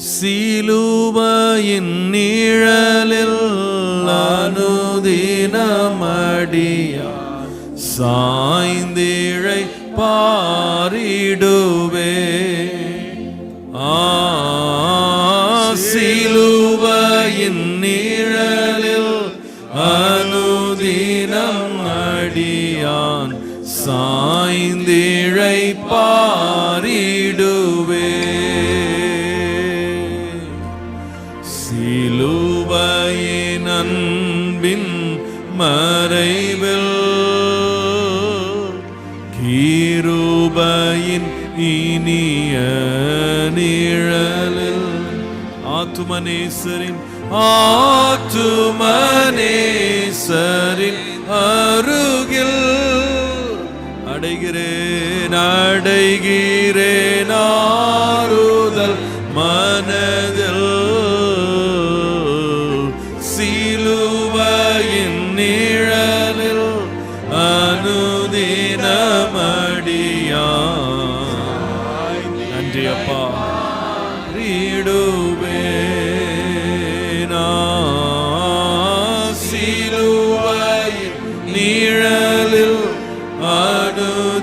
சிலுவையின் நிழலில் அனுதினமடியான் சாய்ந்திழை பாரிடுவே. சிலுவையின் நிழலில் அனுதினம் அடியான் சாய்ந்திழை பாரிடுவே. சிலுவையின் அன்பின் மறைவில் கிருபையின் இனிய நிழலில் ஆத்துமனேசரின் அருகில் அடைகிறேன் ஆறுதல் மனதில். சிலுவையின் நிழலில் அனுதினமடியான் நன்றி அப்பா சிலுவையின் நிழலில் அனுதினமடியான்